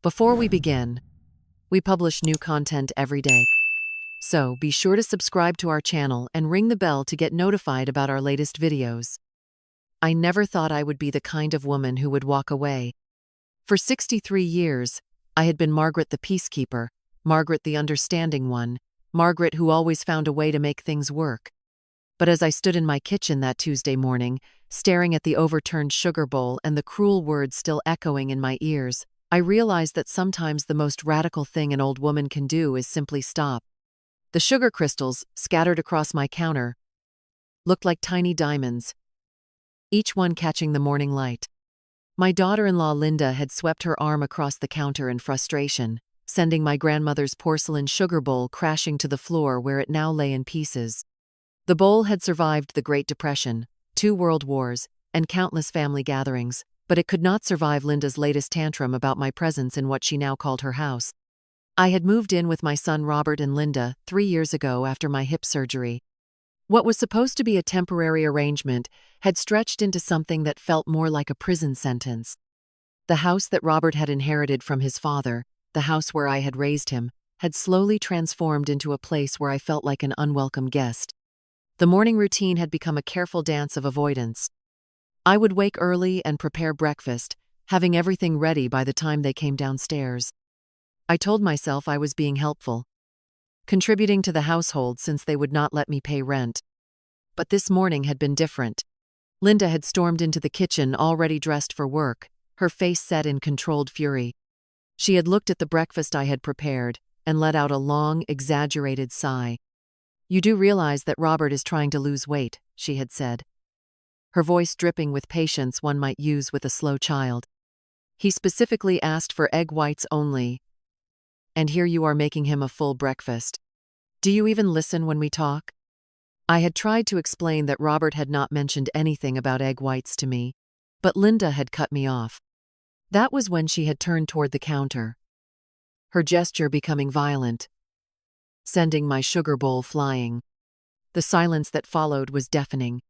Before we begin, we publish new content every day. So be sure to subscribe to our channel and ring the bell to get notified about our latest videos. I never thought I would be the kind of woman who would walk away. For 63 years, I had been Margaret the peacekeeper, Margaret the understanding one, Margaret who always found a way to make things work. But as I stood in my kitchen that Tuesday morning, staring at the overturned sugar bowl and the cruel words still echoing in my ears, I realized that sometimes the most radical thing an old woman can do is simply stop. The sugar crystals, scattered across my counter, looked like tiny diamonds, each one catching the morning light. My daughter-in-law Linda had swept her arm across the counter in frustration, sending my grandmother's porcelain sugar bowl crashing to the floor where it now lay in pieces. The bowl had survived the Great Depression, 2 world wars, and countless family gatherings, but it could not survive Linda's latest tantrum about my presence in what she now called her house. I had moved in with my son Robert and Linda 3 years ago after my hip surgery. What was supposed to be a temporary arrangement had stretched into something that felt more like a prison sentence. The house that Robert had inherited from his father, the house where I had raised him, had slowly transformed into a place where I felt like an unwelcome guest. The morning routine had become a careful dance of avoidance. I would wake early and prepare breakfast, having everything ready by the time they came downstairs. I told myself I was being helpful, contributing to the household since they would not let me pay rent. But this morning had been different. Linda had stormed into the kitchen already dressed for work, her face set in controlled fury. She had looked at the breakfast I had prepared and let out a long, exaggerated sigh. "You do realize that Robert is trying to lose weight," she had said, her voice dripping with patience one might use with a slow child. "He specifically asked for egg whites only, and here you are making him a full breakfast. Do you even listen when we talk?" I had tried to explain that Robert had not mentioned anything about egg whites to me, but Linda had cut me off. That was when she had turned toward the counter, her gesture becoming violent, sending my sugar bowl flying. The silence that followed was deafening.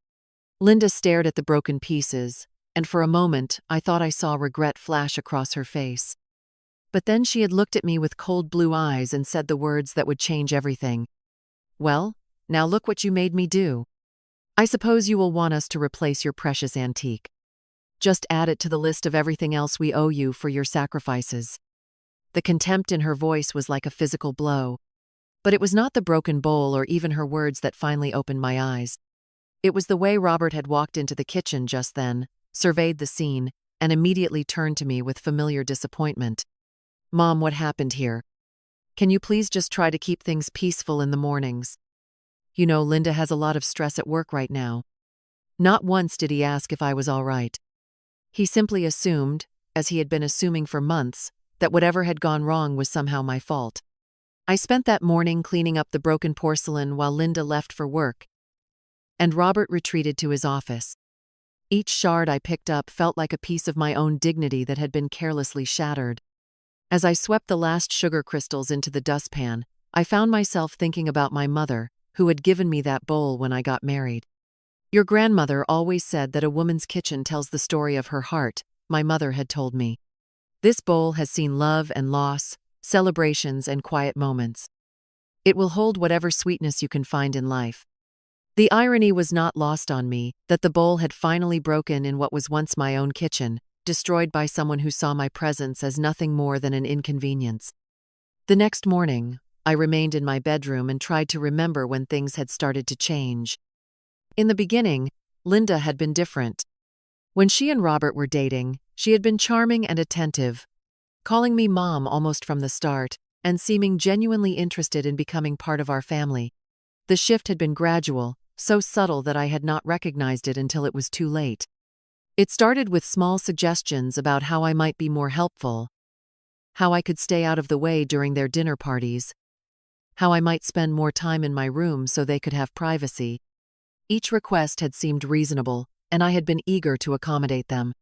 Linda stared at the broken pieces, and for a moment I thought I saw regret flash across her face. But then she had looked at me with cold blue eyes and said the words that would change everything. "Well, now look what you made me do. I suppose you will want us to replace your precious antique. Just add it to the list of everything else we owe you for your sacrifices." The contempt in her voice was like a physical blow. But it was not the broken bowl or even her words that finally opened my eyes. It was the way Robert had walked into the kitchen just then, surveyed the scene, and immediately turned to me with familiar disappointment. "Mom, what happened here? Can you please just try to keep things peaceful in the mornings? You know, Linda has a lot of stress at work right now." Not once did he ask if I was all right. He simply assumed, as he had been assuming for months, that whatever had gone wrong was somehow my fault. I spent that morning cleaning up the broken porcelain while Linda left for work, and Robert retreated to his office. Each shard I picked up felt like a piece of my own dignity that had been carelessly shattered. As I swept the last sugar crystals into the dustpan, I found myself thinking about my mother, who had given me that bowl when I got married. "Your grandmother always said that a woman's kitchen tells the story of her heart," my mother had told me. "This bowl has seen love and loss, celebrations and quiet moments. It will hold whatever sweetness you can find in life." The irony was not lost on me that the bowl had finally broken in what was once my own kitchen, destroyed by someone who saw my presence as nothing more than an inconvenience. The next morning, I remained in my bedroom and tried to remember when things had started to change. In the beginning, Linda had been different. When she and Robert were dating, she had been charming and attentive, calling me Mom almost from the start, and seeming genuinely interested in becoming part of our family. The shift had been gradual, so subtle that I had not recognized it until it was too late. It started with small suggestions about how I might be more helpful, how I could stay out of the way during their dinner parties, how I might spend more time in my room so they could have privacy. Each request had seemed reasonable, and I had been eager to accommodate them.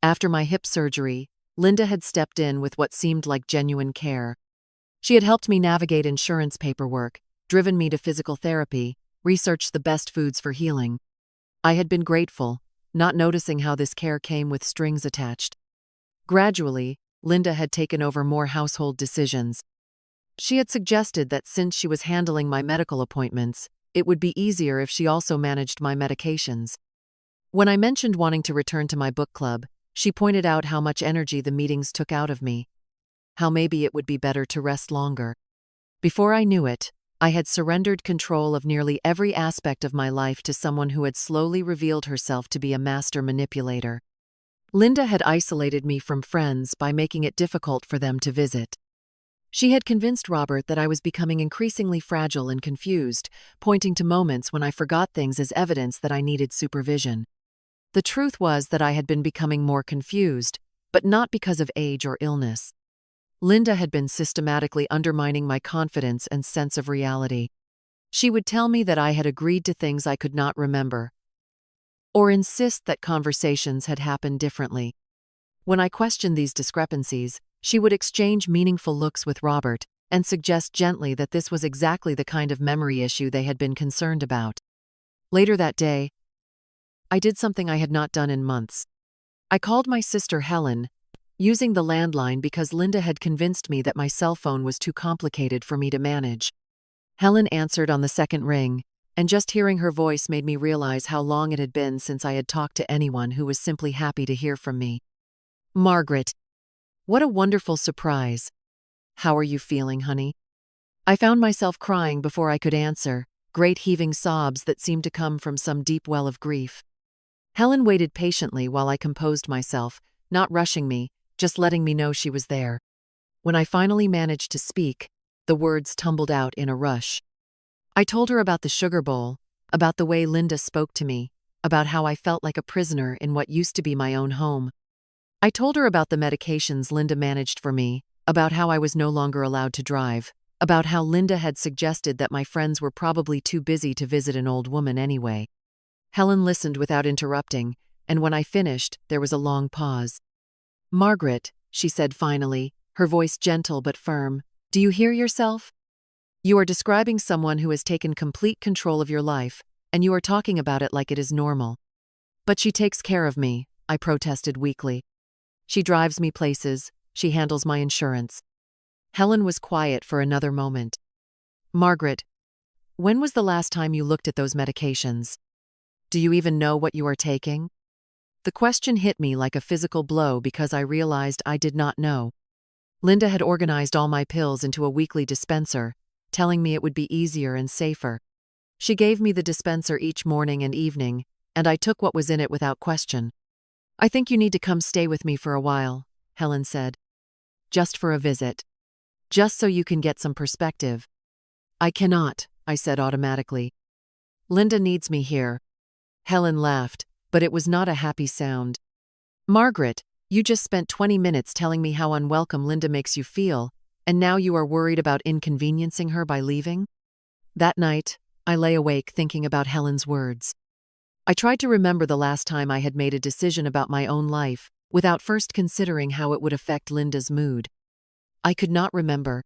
After my hip surgery, Linda had stepped in with what seemed like genuine care. She had helped me navigate insurance paperwork, driven me to physical therapy, researched the best foods for healing. I had been grateful, not noticing how this care came with strings attached. Gradually, Linda had taken over more household decisions. She had suggested that since she was handling my medical appointments, it would be easier if she also managed my medications. When I mentioned wanting to return to my book club, she pointed out how much energy the meetings took out of me, how maybe it would be better to rest longer. Before I knew it, I had surrendered control of nearly every aspect of my life to someone who had slowly revealed herself to be a master manipulator. Linda had isolated me from friends by making it difficult for them to visit. She had convinced Robert that I was becoming increasingly fragile and confused, pointing to moments when I forgot things as evidence that I needed supervision. The truth was that I had been becoming more confused, but not because of age or illness. Linda had been systematically undermining my confidence and sense of reality. She would tell me that I had agreed to things I could not remember, or insist that conversations had happened differently. When I questioned these discrepancies, she would exchange meaningful looks with Robert and suggest gently that this was exactly the kind of memory issue they had been concerned about. Later that day, I did something I had not done in months. I called my sister Helen, using the landline because Linda had convinced me that my cell phone was too complicated for me to manage. Helen answered on the second ring, and just hearing her voice made me realize how long it had been since I had talked to anyone who was simply happy to hear from me. "Margaret, what a wonderful surprise. How are you feeling, honey?" I found myself crying before I could answer, great heaving sobs that seemed to come from some deep well of grief. Helen waited patiently while I composed myself, not rushing me, just letting me know she was there. When I finally managed to speak, the words tumbled out in a rush. I told her about the sugar bowl, about the way Linda spoke to me, about how I felt like a prisoner in what used to be my own home. I told her about the medications Linda managed for me, about how I was no longer allowed to drive, about how Linda had suggested that my friends were probably too busy to visit an old woman anyway. Helen listened without interrupting, and when I finished, there was a long pause. "Margaret," she said finally, her voice gentle but firm, "do you hear yourself? You are describing someone who has taken complete control of your life, and you are talking about it like it is normal." "But she takes care of me," I protested weakly. "She drives me places, she handles my insurance." Helen was quiet for another moment. "Margaret, when was the last time you looked at those medications? Do you even know what you are taking?" The question hit me like a physical blow because I realized I did not know. Linda had organized all my pills into a weekly dispenser, telling me it would be easier and safer. She gave me the dispenser each morning and evening, and I took what was in it without question. "I think you need to come stay with me for a while," Helen said. "Just for a visit. Just so you can get some perspective." "I cannot," I said automatically. "Linda needs me here." Helen laughed, but it was not a happy sound. "Margaret, you just spent 20 minutes telling me how unwelcome Linda makes you feel, and now you are worried about inconveniencing her by leaving?" That night, I lay awake thinking about Helen's words. I tried to remember the last time I had made a decision about my own life, without first considering how it would affect Linda's mood. I could not remember.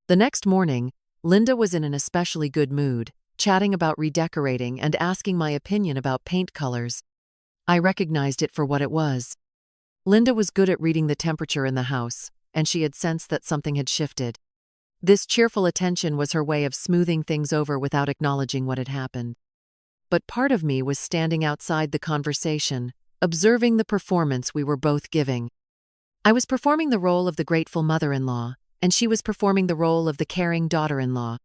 The next morning, Linda was in an especially good mood, chatting about redecorating and asking my opinion about paint colors. I recognized it for what it was. Linda was good at reading the temperature in the house, and she had sensed that something had shifted. This cheerful attention was her way of smoothing things over without acknowledging what had happened. But part of me was standing outside the conversation, observing the performance we were both giving. I was performing the role of the grateful mother-in-law, and she was performing the role of the caring daughter-in-law.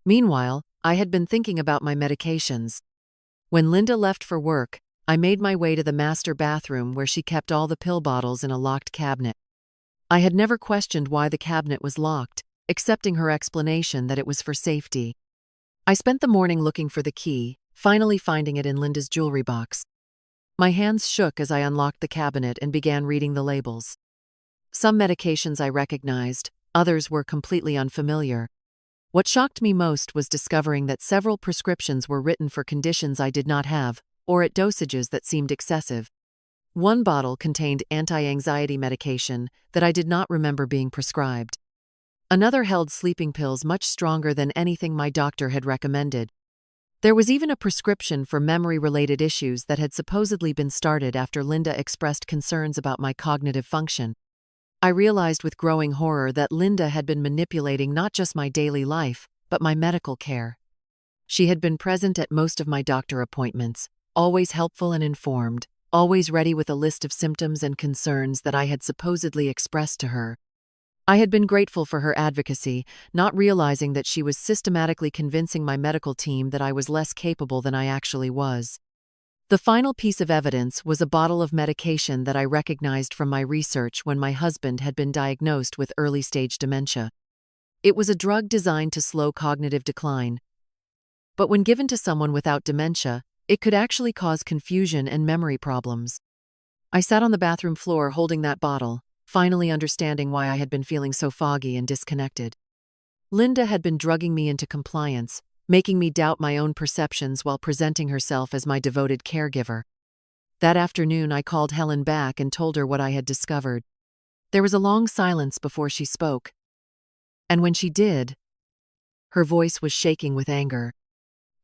Meanwhile, I had been thinking about my medications. When Linda left for work, I made my way to the master bathroom where she kept all the pill bottles in a locked cabinet. I had never questioned why the cabinet was locked, accepting her explanation that it was for safety. I spent the morning looking for the key, finally finding it in Linda's jewelry box. My hands shook as I unlocked the cabinet and began reading the labels. Some medications I recognized, others were completely unfamiliar. What shocked me most was discovering that several prescriptions were written for conditions I did not have, or at dosages that seemed excessive. One bottle contained anti-anxiety medication that I did not remember being prescribed. Another held sleeping pills much stronger than anything my doctor had recommended. There was even a prescription for memory-related issues that had supposedly been started after Linda expressed concerns about my cognitive function. I realized with growing horror that Linda had been manipulating not just my daily life, but my medical care. She had been present at most of my doctor appointments, always helpful and informed, always ready with a list of symptoms and concerns that I had supposedly expressed to her. I had been grateful for her advocacy, not realizing that she was systematically convincing my medical team that I was less capable than I actually was. The final piece of evidence was a bottle of medication that I recognized from my research when my husband had been diagnosed with early-stage dementia. It was a drug designed to slow cognitive decline. But when given to someone without dementia, it could actually cause confusion and memory problems. I sat on the bathroom floor holding that bottle, finally understanding why I had been feeling so foggy and disconnected. Linda had been drugging me into compliance, making me doubt my own perceptions while presenting herself as my devoted caregiver. That afternoon, I called Helen back and told her what I had discovered. There was a long silence before she spoke. And when she did, her voice was shaking with anger.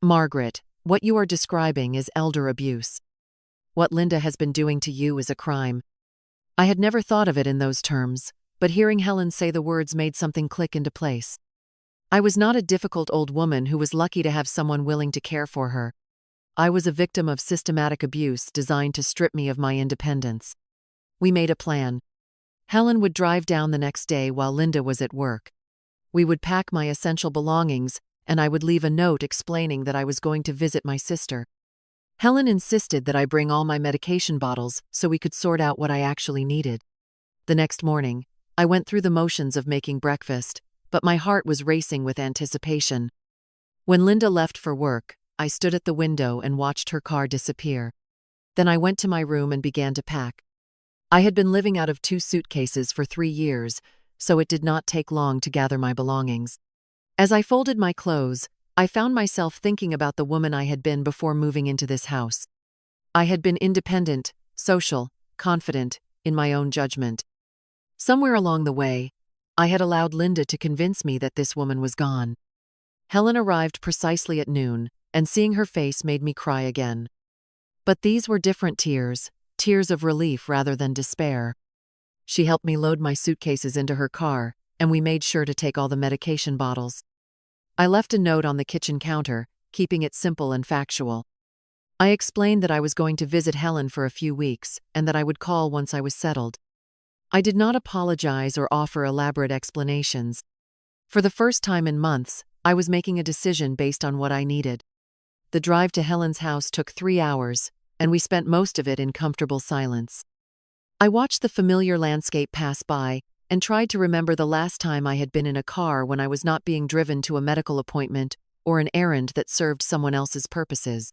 "Margaret, what you are describing is elder abuse. What Linda has been doing to you is a crime." I had never thought of it in those terms, but hearing Helen say the words made something click into place. I was not a difficult old woman who was lucky to have someone willing to care for her. I was a victim of systematic abuse designed to strip me of my independence. We made a plan. Helen would drive down the next day while Linda was at work. We would pack my essential belongings, and I would leave a note explaining that I was going to visit my sister. Helen insisted that I bring all my medication bottles so we could sort out what I actually needed. The next morning, I went through the motions of making breakfast, but my heart was racing with anticipation. When Linda left for work, I stood at the window and watched her car disappear. Then I went to my room and began to pack. I had been living out of 2 suitcases for 3 years, so it did not take long to gather my belongings. As I folded my clothes, I found myself thinking about the woman I had been before moving into this house. I had been independent, social, confident, in my own judgment. Somewhere along the way, I had allowed Linda to convince me that this woman was gone. Helen arrived precisely at noon, and seeing her face made me cry again. But these were different tears, tears of relief rather than despair. She helped me load my suitcases into her car, and we made sure to take all the medication bottles. I left a note on the kitchen counter, keeping it simple and factual. I explained that I was going to visit Helen for a few weeks, and that I would call once I was settled. I did not apologize or offer elaborate explanations. For the first time in months, I was making a decision based on what I needed. The drive to Helen's house took 3 hours, and we spent most of it in comfortable silence. I watched the familiar landscape pass by and tried to remember the last time I had been in a car when I was not being driven to a medical appointment or an errand that served someone else's purposes.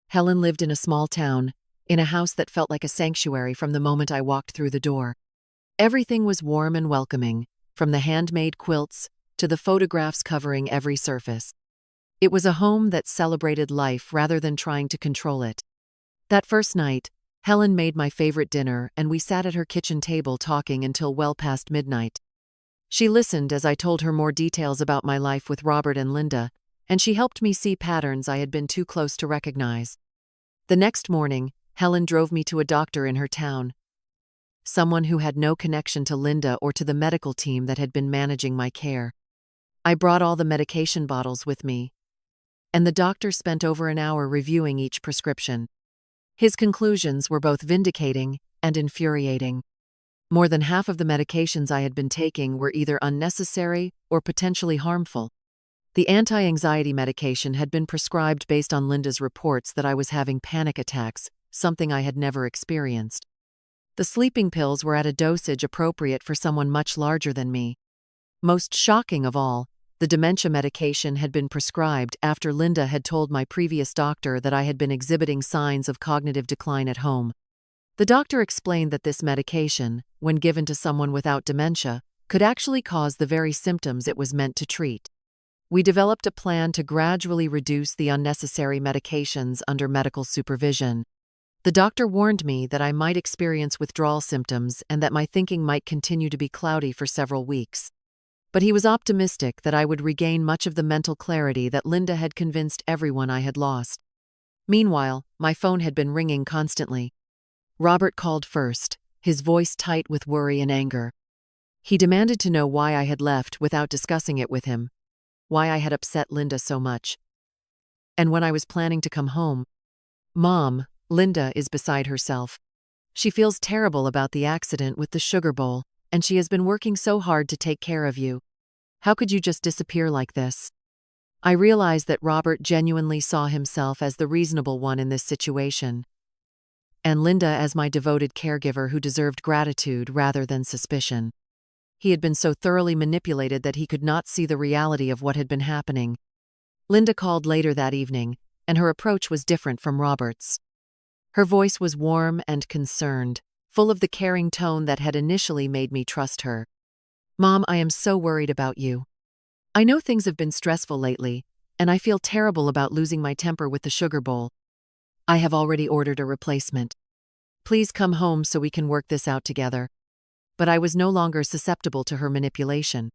Helen lived in a small town, in a house that felt like a sanctuary from the moment I walked through the door. Everything was warm and welcoming, from the handmade quilts to the photographs covering every surface. It was a home that celebrated life rather than trying to control it. That first night, Helen made my favorite dinner, and we sat at her kitchen table talking until well past midnight. She listened as I told her more details about my life with Robert and Linda, and she helped me see patterns I had been too close to recognize. The next morning, Helen drove me to a doctor in her town, someone who had no connection to Linda or to the medical team that had been managing my care. I brought all the medication bottles with me, and the doctor spent over an hour reviewing each prescription. His conclusions were both vindicating and infuriating. More than half of the medications I had been taking were either unnecessary or potentially harmful. The anti-anxiety medication had been prescribed based on Linda's reports that I was having panic attacks, something I had never experienced. The sleeping pills were at a dosage appropriate for someone much larger than me. Most shocking of all, the dementia medication had been prescribed after Linda had told my previous doctor that I had been exhibiting signs of cognitive decline at home. The doctor explained that this medication, when given to someone without dementia, could actually cause the very symptoms it was meant to treat. We developed a plan to gradually reduce the unnecessary medications under medical supervision. The doctor warned me that I might experience withdrawal symptoms and that my thinking might continue to be cloudy for several weeks. But he was optimistic that I would regain much of the mental clarity that Linda had convinced everyone I had lost. Meanwhile, my phone had been ringing constantly. Robert called first, his voice tight with worry and anger. He demanded to know why I had left without discussing it with him, why I had upset Linda so much. And when I was planning to come home, "Mom, Linda is beside herself. She feels terrible about the accident with the sugar bowl, and she has been working so hard to take care of you. How could you just disappear like this?" I realized that Robert genuinely saw himself as the reasonable one in this situation, and Linda as my devoted caregiver who deserved gratitude rather than suspicion. He had been so thoroughly manipulated that he could not see the reality of what had been happening. Linda called later that evening, and her approach was different from Robert's. Her voice was warm and concerned, full of the caring tone that had initially made me trust her. "Mom, I am so worried about you. I know things have been stressful lately, and I feel terrible about losing my temper with the sugar bowl. I have already ordered a replacement. Please come home so we can work this out together." But I was no longer susceptible to her manipulation.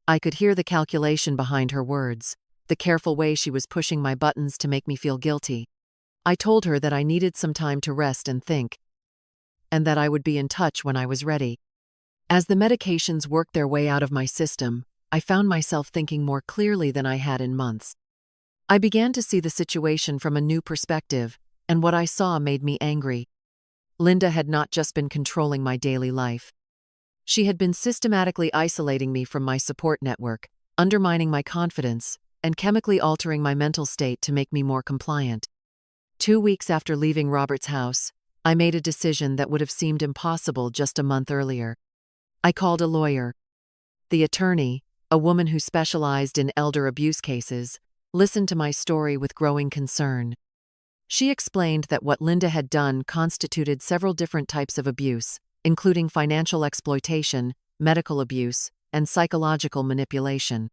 I could hear the calculation behind her words, the careful way she was pushing my buttons to make me feel guilty. I told her that I needed some time to rest and think, and that I would be in touch when I was ready. As the medications worked their way out of my system, I found myself thinking more clearly than I had in months. I began to see the situation from a new perspective, and what I saw made me angry. Linda had not just been controlling my daily life. She had been systematically isolating me from my support network, undermining my confidence, and chemically altering my mental state to make me more compliant. 2 weeks after leaving Robert's house, I made a decision that would have seemed impossible just a month earlier. I called a lawyer. The attorney, a woman who specialized in elder abuse cases, listened to my story with growing concern. She explained that what Linda had done constituted several different types of abuse, including financial exploitation, medical abuse, and psychological manipulation.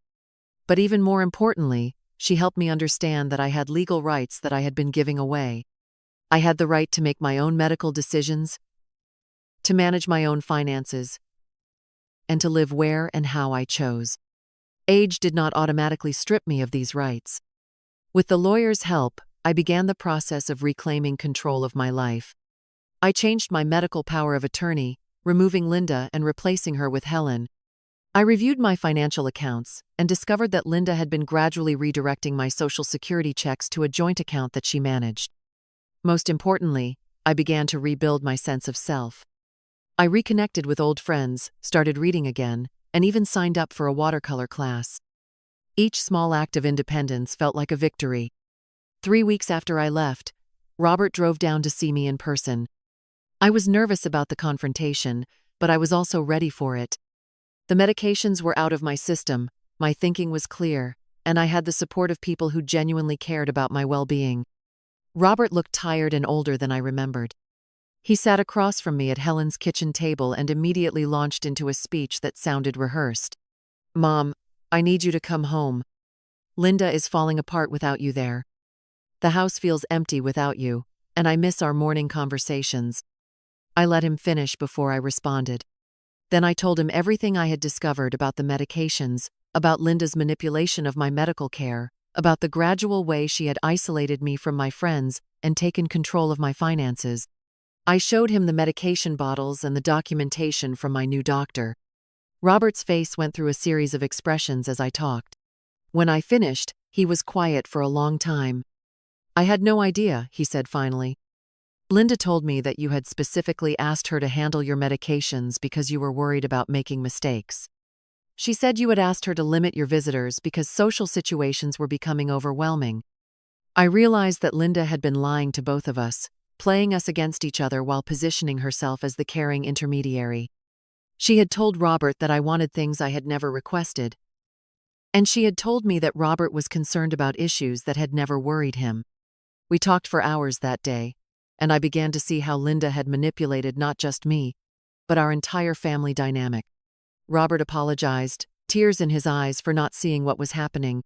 But even more importantly, she helped me understand that I had legal rights that I had been giving away. I had the right to make my own medical decisions, to manage my own finances, and to live where and how I chose. Age did not automatically strip me of these rights. With the lawyer's help, I began the process of reclaiming control of my life. I changed my medical power of attorney, removing Linda and replacing her with Helen. I reviewed my financial accounts and discovered that Linda had been gradually redirecting my Social Security checks to a joint account that she managed. Most importantly, I began to rebuild my sense of self. I reconnected with old friends, started reading again, and even signed up for a watercolor class. Each small act of independence felt like a victory. 3 weeks after I left, Robert drove down to see me in person. I was nervous about the confrontation, but I was also ready for it. The medications were out of my system, my thinking was clear, and I had the support of people who genuinely cared about my well-being. Robert looked tired and older than I remembered. He sat across from me at Helen's kitchen table and immediately launched into a speech that sounded rehearsed. "Mom, I need you to come home. Linda is falling apart without you there. The house feels empty without you, and I miss our morning conversations." I let him finish before I responded. Then I told him everything I had discovered about the medications, about Linda's manipulation of my medical care, about the gradual way she had isolated me from my friends and taken control of my finances. I showed him the medication bottles and the documentation from my new doctor. Robert's face went through a series of expressions as I talked. When I finished, he was quiet for a long time. "I had no idea," he said finally. "Linda told me that you had specifically asked her to handle your medications because you were worried about making mistakes. She said you had asked her to limit your visitors because social situations were becoming overwhelming." I realized that Linda had been lying to both of us, playing us against each other while positioning herself as the caring intermediary. She had told Robert that I wanted things I had never requested. And she had told me that Robert was concerned about issues that had never worried him. We talked for hours that day, and I began to see how Linda had manipulated not just me, but our entire family dynamic. Robert apologized, tears in his eyes for not seeing what was happening.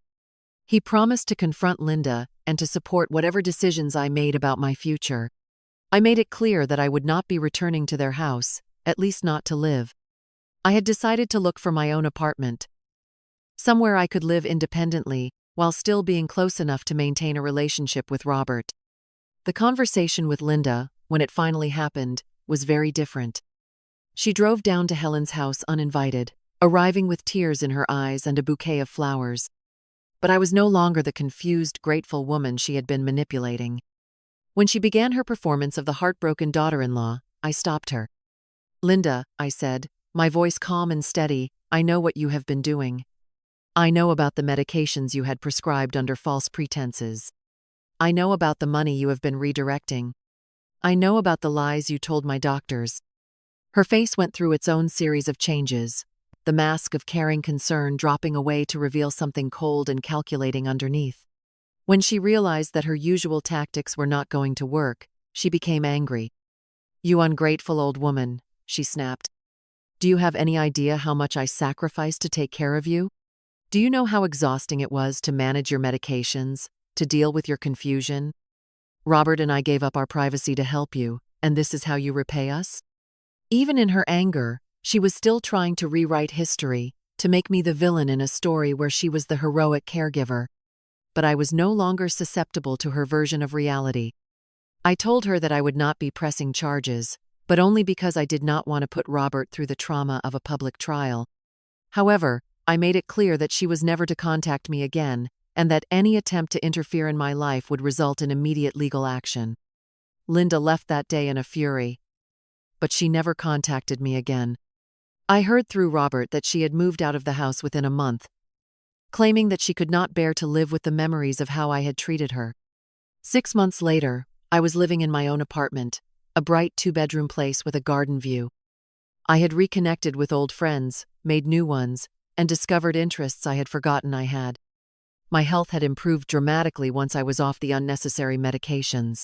He promised to confront Linda and to support whatever decisions I made about my future. I made it clear that I would not be returning to their house, at least not to live. I had decided to look for my own apartment, somewhere I could live independently while still being close enough to maintain a relationship with Robert. The conversation with Linda, when it finally happened, was very different. She drove down to Helen's house uninvited, arriving with tears in her eyes and a bouquet of flowers. But I was no longer the confused, grateful woman she had been manipulating. When she began her performance of the heartbroken daughter-in-law, I stopped her. "Linda," I said, my voice calm and steady, "I know what you have been doing. I know about the medications you had prescribed under false pretenses. I know about the money you have been redirecting. I know about the lies you told my doctors." Her face went through its own series of changes, the mask of caring concern dropping away to reveal something cold and calculating underneath. When she realized that her usual tactics were not going to work, she became angry. "You ungrateful old woman," she snapped. "Do you have any idea how much I sacrificed to take care of you? Do you know how exhausting it was to manage your medications, to deal with your confusion? Robert and I gave up our privacy to help you, and this is how you repay us?" Even in her anger, she was still trying to rewrite history, to make me the villain in a story where she was the heroic caregiver. But I was no longer susceptible to her version of reality. I told her that I would not be pressing charges, but only because I did not want to put Robert through the trauma of a public trial. However, I made it clear that she was never to contact me again, and that any attempt to interfere in my life would result in immediate legal action. Linda left that day in a fury, but she never contacted me again. I heard through Robert that she had moved out of the house within a month, claiming that she could not bear to live with the memories of how I had treated her. 6 months later, I was living in my own apartment, a bright 2-bedroom place with a garden view. I had reconnected with old friends, made new ones, and discovered interests I had forgotten I had. My health had improved dramatically once I was off the unnecessary medications.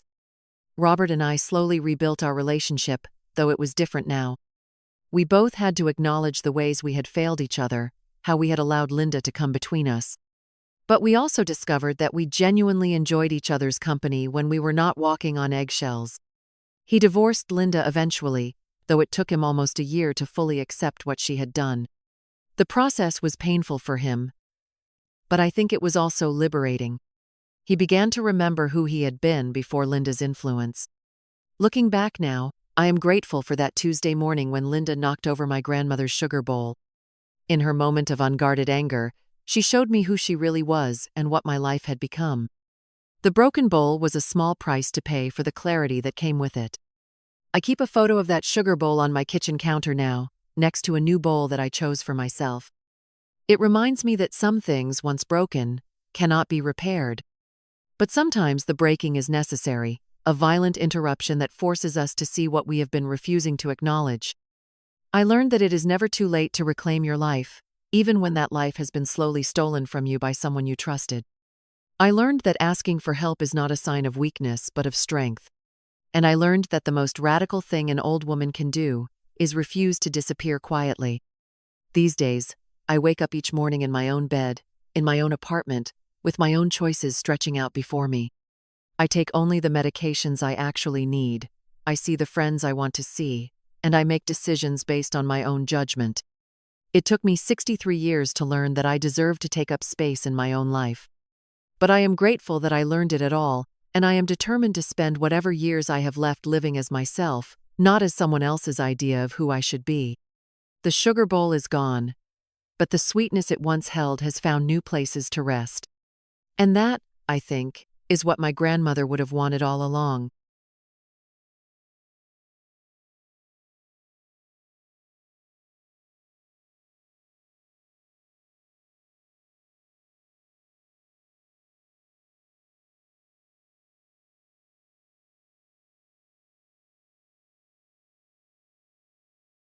Robert and I slowly rebuilt our relationship, though it was different now. We both had to acknowledge the ways we had failed each other, how we had allowed Linda to come between us. But we also discovered that we genuinely enjoyed each other's company when we were not walking on eggshells. He divorced Linda eventually, though it took him almost a year to fully accept what she had done. The process was painful for him, but I think it was also liberating. He began to remember who he had been before Linda's influence. Looking back now, I am grateful for that Tuesday morning when Linda knocked over my grandmother's sugar bowl. In her moment of unguarded anger, she showed me who she really was and what my life had become. The broken bowl was a small price to pay for the clarity that came with it. I keep a photo of that sugar bowl on my kitchen counter now, next to a new bowl that I chose for myself. It reminds me that some things, once broken, cannot be repaired. But sometimes the breaking is necessary, a violent interruption that forces us to see what we have been refusing to acknowledge. I learned that it is never too late to reclaim your life, even when that life has been slowly stolen from you by someone you trusted. I learned that asking for help is not a sign of weakness but of strength. And I learned that the most radical thing an old woman can do is refuse to disappear quietly. These days, I wake up each morning in my own bed, in my own apartment, with my own choices stretching out before me. I take only the medications I actually need, I see the friends I want to see, and I make decisions based on my own judgment. It took me 63 years to learn that I deserve to take up space in my own life. But I am grateful that I learned it at all, and I am determined to spend whatever years I have left living as myself, not as someone else's idea of who I should be. The sugar bowl is gone, but the sweetness it once held has found new places to rest. And that, I think, is what my grandmother would have wanted all along.